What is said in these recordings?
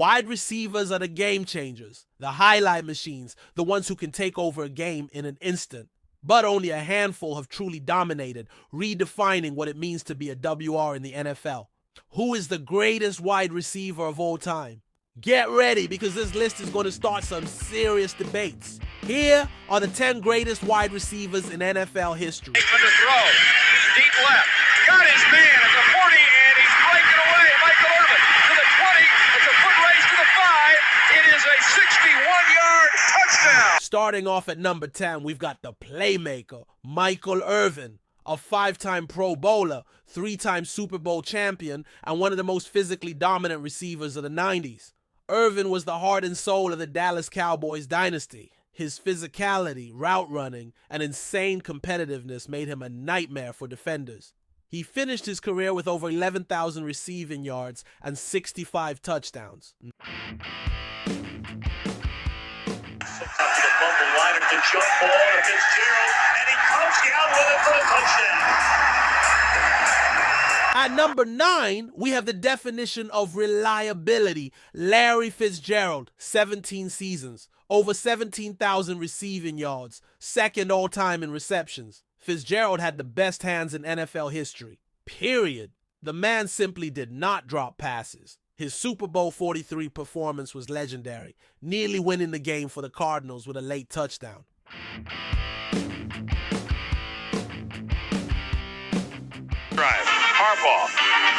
Wide receivers are the game changers, the highlight machines, the ones who can take over a game in an instant. But only a handful have truly dominated, redefining what it means to be a WR in the NFL. Who is the greatest wide receiver of all time? Get ready, because this list is going to start some serious debates. Here are the 10 greatest wide receivers in NFL history. To throw, deep left, got his man at the 40, and he's breaking away. Michael Irvin to the 20, it's a foot race to the 5. It is a 61-yard touchdown. Starting off at number 10, we've got the playmaker, Michael Irvin, a 5-time Pro Bowler, 3-time Super Bowl champion, and one of the most physically dominant receivers of the 90s. Irvin was the heart and soul of the Dallas Cowboys dynasty. His physicality, route running, and insane competitiveness made him a nightmare for defenders. He finished his career with over 11,000 receiving yards and 65 touchdowns. To the bubble liner to jump ball to Fitzgerald, and he comes down with it for the touchdown. At number 9, we have the definition of reliability. Larry Fitzgerald, 17 seasons, over 17,000 receiving yards, second all-time in receptions. Fitzgerald had the best hands in NFL history, period. The man simply did not drop passes. His Super Bowl 43 performance was legendary, nearly winning the game for the Cardinals with a late touchdown. Drive. Harbaugh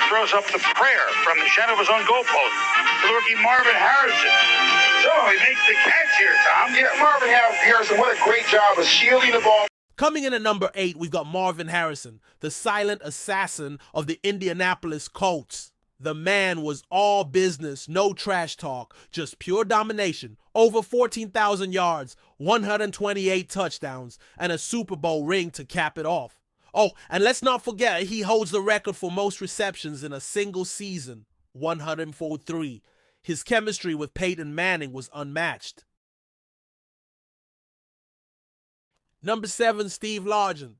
throws up the prayer from the shadow of his own goalpost to the rookie Marvin Harrison. So he makes the catch here, Tom. Yeah, Marvin Harrison, what a great job of shielding the ball. Coming in at number 8, we've got Marvin Harrison, the silent assassin of the Indianapolis Colts. The man was all business, no trash talk, just pure domination. Over 14,000 yards, 128 touchdowns, and a Super Bowl ring to cap it off. Oh, and let's not forget, he holds the record for most receptions in a single season, 143. His chemistry with Peyton Manning was unmatched. Number 7, Steve Largent.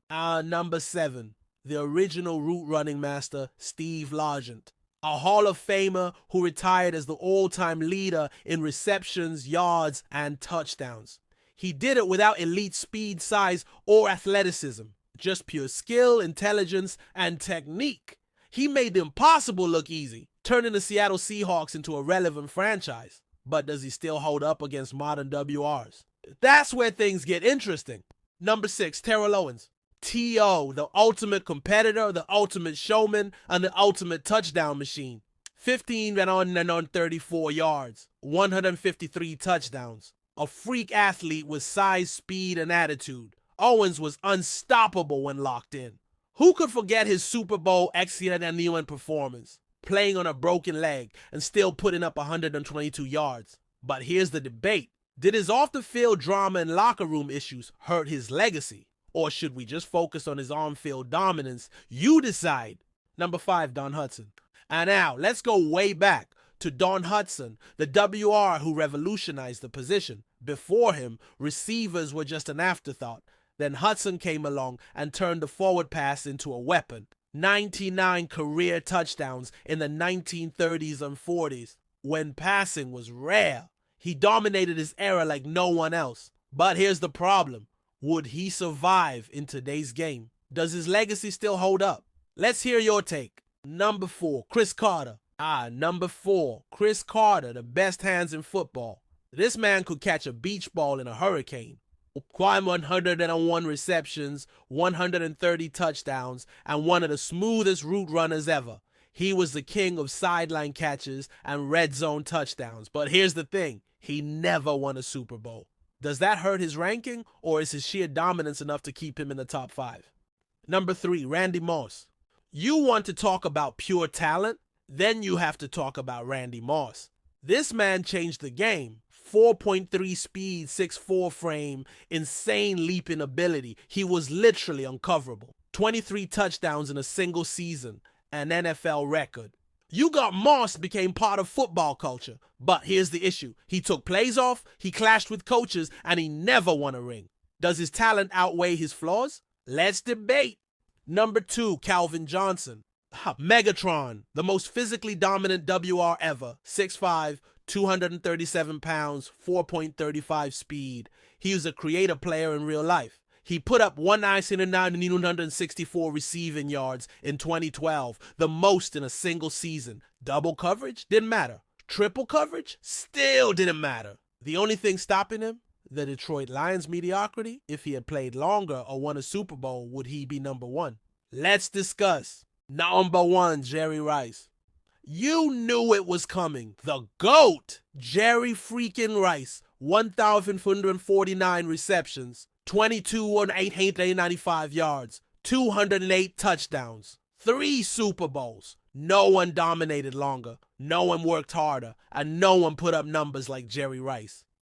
Number 7, the original route running master, Steve Largent. A Hall of Famer who retired as the all-time leader in receptions, yards, and touchdowns. He did it without elite speed, size, or athleticism. Just pure skill, intelligence, and technique. He made the impossible look easy, turning the Seattle Seahawks into a relevant franchise. But does he still hold up against modern WRs? That's where things get interesting. Number 6, Terrell Owens. T.O., the ultimate competitor, the ultimate showman, and the ultimate touchdown machine. 15 and on 34 yards, 153 touchdowns. A freak athlete with size, speed, and attitude. Owens was unstoppable when locked in. Who could forget his Super Bowl excellent performance, playing on a broken leg and still putting up 122 yards? But here's the debate. Did his off-the-field drama and locker room issues hurt his legacy? Or should we just focus on his on-field dominance? You decide. Number 5, Don Hutson. And now, let's go way back to Don Hutson, the WR who revolutionized the position. Before him, receivers were just an afterthought. Then Hutson came along and turned the forward pass into a weapon. 99 career touchdowns in the 1930s and 40s, when passing was rare. He dominated his era like no one else. But here's the problem. Would he survive in today's game? Does his legacy still hold up? Let's hear your take. Number 4, Cris Carter. Number 4, Cris Carter, the best hands in football. This man could catch a beach ball in a hurricane. 101 receptions, 130 touchdowns, and one of the smoothest route runners ever. He was the king of sideline catches and red zone touchdowns. But here's the thing, he never won a Super Bowl. Does that hurt his ranking, or is his sheer dominance enough to keep him in the top 5? Number 3, Randy Moss. You want to talk about pure talent? Then you have to talk about Randy Moss. This man changed the game. 4.3 speed, 6'4 frame, insane leaping ability. He was literally uncoverable. 23 touchdowns in a single season, an NFL record. You got Moss became part of football culture. But here's the issue. He took plays off, he clashed with coaches, and he never won a ring. Does his talent outweigh his flaws? Let's debate. Number 2, Calvin Johnson. Megatron, the most physically dominant WR ever. 6'5", 237 pounds, 4.35 speed. He was a creative player in real life. He put up 1,964 receiving yards in 2012, the most in a single season. Double coverage? Didn't matter. Triple coverage? Still didn't matter. The only thing stopping him? The Detroit Lions' mediocrity. If he had played longer or won a Super Bowl, would he be number one? Let's discuss. Number one, Jerry Rice. You knew it was coming. The GOAT, Jerry freaking Rice. 1,449 receptions, 22 on 895 yards, 208 touchdowns, 3 Super Bowls. No one dominated longer, no one worked harder, and no one put up numbers like Jerry Rice.